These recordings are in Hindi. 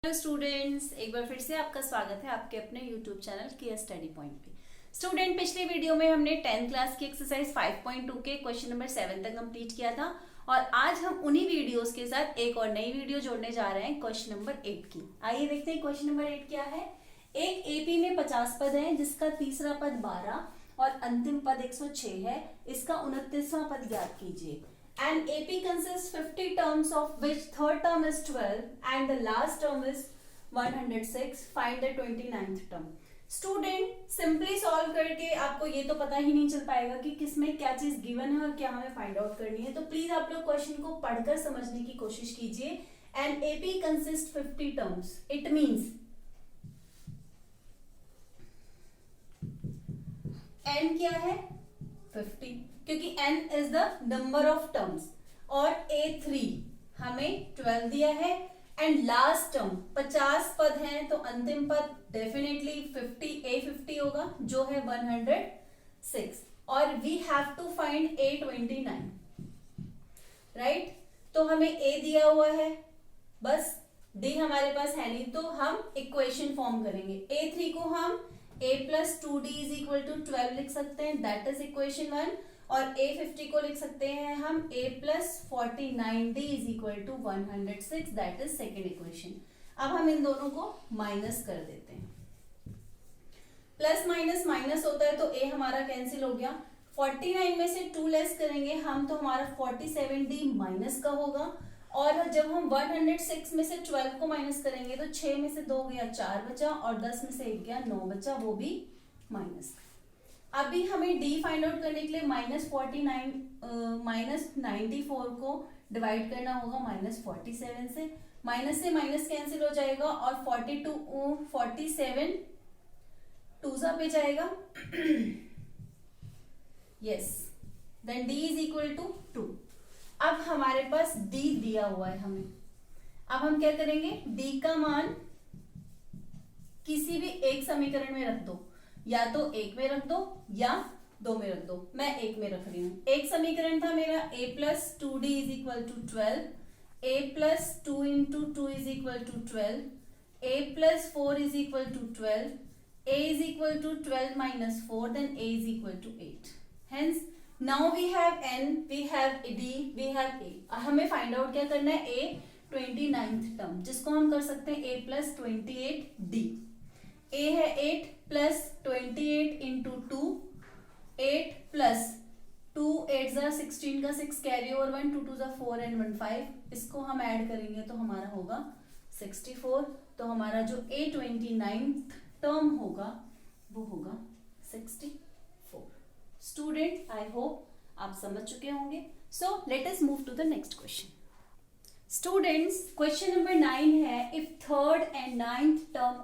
हेलो स्टूडेंट्स, एक बार फिर से आपका स्वागत है आपके अपने यूट्यूब चैनल के स्टडी पॉइंट पे। स्टूडेंट, पिछले वीडियो में हमने 10th क्लास की एक्सरसाइज 5.2 के क्वेश्चन नंबर 7 तक कंप्लीट किया था और आज हम उन्हीं वीडियोस के साथ एक और नई वीडियो जोड़ने जा रहे हैं क्वेश्चन नंबर 8 की। आइए देखते हैं क्वेश्चन नंबर 8 क्या है। एक एपी में 50 पद है जिसका तीसरा पद 12 और अंतिम पद 106 है। इसका 29वां पद ज्ञात कीजिए। An AP consists 50 terms of which third term is 12 and the last term is 106. Find the 29th term. Student simply solve करके आपको ये तो पता ही नहीं चल पाएगा कि किसमें क्या चीज गिवन है और क्या हमें फाइंड आउट करनी है। तो प्लीज आप लोग क्वेश्चन को पढ़कर समझने की कोशिश कीजिए। N AP consist 50 terms. It means n क्या है 50, क्योंकि n is the number of terms और A3 हमें 12 दिया है एंड लास्ट टर्म 50 पद हैं तो अंतिम पद डेफिनेटली 50 होगा जो है 106 और we have to find A29, right. तो हमें A दिया हुआ है, बस D हमारे पास है नहीं, तो हम इक्वेशन फॉर्म करेंगे। A3 को हम a plus 2d is equal to 12 लिख सकते हैं, दैट इज इक्वेशन 1। और a50 को लिख सकते हैं हम a plus 49d is equal to 106, that is second equation. अब हम इन दोनों को माइनस कर देते हैं। प्लस माइनस माइनस होता है तो a हमारा कैंसिल हो गया। 49 में से 2 लेस करेंगे हम तो हमारा 47d माइनस का होगा। और जब हम 106 में से 12 को माइनस करेंगे तो 6 में से 2 गया 4 बचा और 10 में से 1 गया 9 बचा, वो भी माइनस। अभी हमें d फाइंड आउट करने के लिए -94 को डिवाइड करना होगा -47 से। माइनस से माइनस कैंसिल हो जाएगा और 47 टूजा पे जाएगा। Yes, then d is equal to 2। अब हमारे पास d दिया हुआ है हमें। अब हम क्या करेंगे, d का मान किसी भी एक समीकरण में रख दो, या तो 1 में रख दो या 2 में रख दो। मैं 1 में रख रही हूँ। एक समीकरण था मेरा a plus 2d is equal to 12, a plus 2 into 2 is equal to 12, a plus 4 is equal to 12, a is equal to 12 minus 4, then a is equal to 8। Hence now we have n, we have d, we have a। हमें फाइंड आउट क्या करना है, a 29th टर्म, जिसको हम कर सकते हैं a प्लस 28d। a है 8 प्लस 28 इंटू 2, 8 प्लस 2 8 जा 16 का 6 कैरी ओवर 1, 2 2 जा 4 एंड 1 5। इसको हम ऐड करेंगे तो हमारा होगा 64। तो हमारा जो A29th टर्म होगा वो होगा 64। स्टूडेंट, आई होप आप समझ चुके होंगे। So let us move to the next question. Students, question number 9 है, if third and 9th term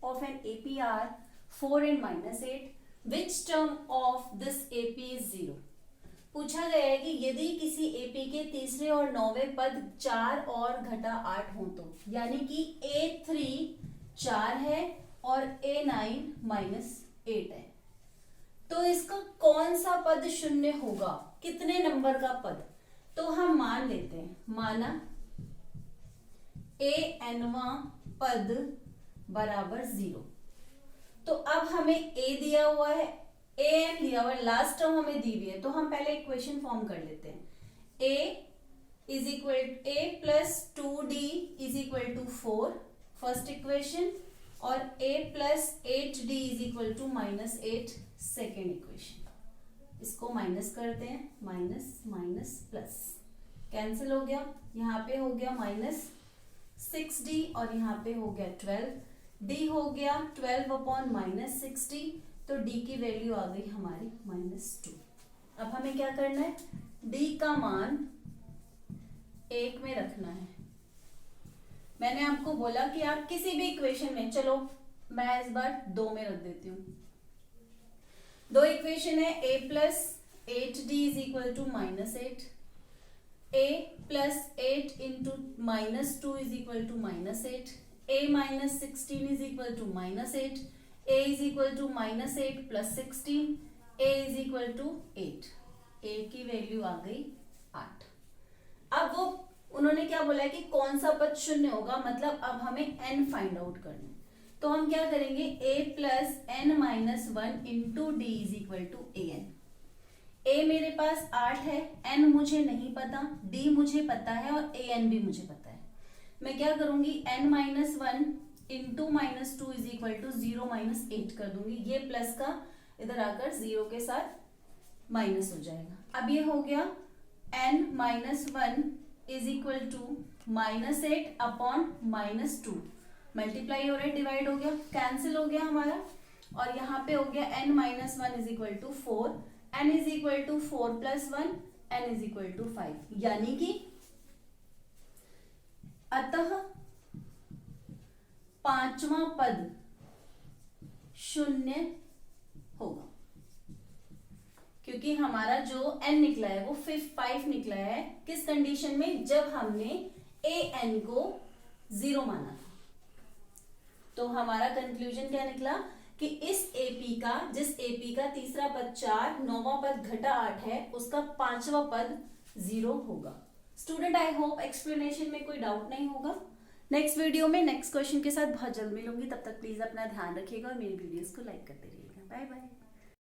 of an AP are 4 and -8, which term of this AP is 0? पूछा गया है कि यदि किसी AP के तीसरे और 9वें पद 4 और घटा 8 हो तो, यानी कि A3 4 है और A9 -8 है, तो इसका कौन सा पद शून्य होगा, कितने नंबर का पद। तो हम मान लेते हैं, माना nवां पद बराबर 0। तो अब हमें a दिया हुआ है, an दिया हुआ है, लास्ट टर्म हमें दी हुई है, तो हम पहले इक्वेशन फॉर्म कर लेते हैं। a is equal a plus 2d is equal to 4 first equation, और a plus 8d is equal to -8 second equation. इसको माइनस करते हैं, माइनस माइनस प्लस कैंसिल हो गया, यहाँ पे हो गया -6d और यहाँ पे हो गया 12, d हो गया 12 अपॉन -60, तो d की वैल्यू आ गई हमारी -2। अब हमें क्या करना है, d का मान 1 में रखना है। मैंने आपको बोला कि आप किसी भी इक्वेशन में, चलो मैं इस बार 2 में रख देती हूँ। दो इक्वेशन है, a plus 8d is equal to -8, a plus 8 into -2 is equal to -8, a minus 16 is equal to -8, a is equal to -8 plus 16, a is equal to 8। a की वैल्यू आ गई 8। अब वो उन्होंने क्या बोला है कि कौन सा पद शून्य होगा, मतलब अब हमें n फाइंड आउट करना है। तो हम क्या करेंगे, a plus n minus one into d is equal to a n. a मेरे पास 8 है, n मुझे नहीं पता, d मुझे पता है और a n भी मुझे पता है। मैं क्या करूंगी, n minus one into minus two is equal to 0 minus 8 कर दूंगी। ये प्लस का इधर आकर 0 के साथ माइनस हो जाएगा। अब ये हो गया n minus one is equal to minus 8 upon minus two, multiply हो रहा है, डिवाइड हो गया, कैंसिल हो गया हमारा। और यहाँ पे हो गया n minus one is equal to 4, n is equal to 4 plus one, n is equal to 5, यानी कि अतः पांचवा पद शून्य होगा, क्योंकि हमारा जो n निकला है वो 5 निकला है। किस कंडीशन में, जब हमने a n को 0 माना था। तो हमारा कंक्लूजन क्या निकला कि इस AP का, जिस AP का तीसरा पद 4, नौवां पद घटा 8 है, उसका पांचवा पद 0 होगा। स्टूडेंट, आई होप एक्सप्लेनेशन में कोई डाउट नहीं होगा। नेक्स्ट वीडियो में नेक्स्ट क्वेश्चन के साथ बहुत जल्द मिलूंगी, तब तक प्लीज अपना ध्यान रखिएगा और मेरी वीडियोस को लाइक करते रहिएगा। Bye bye.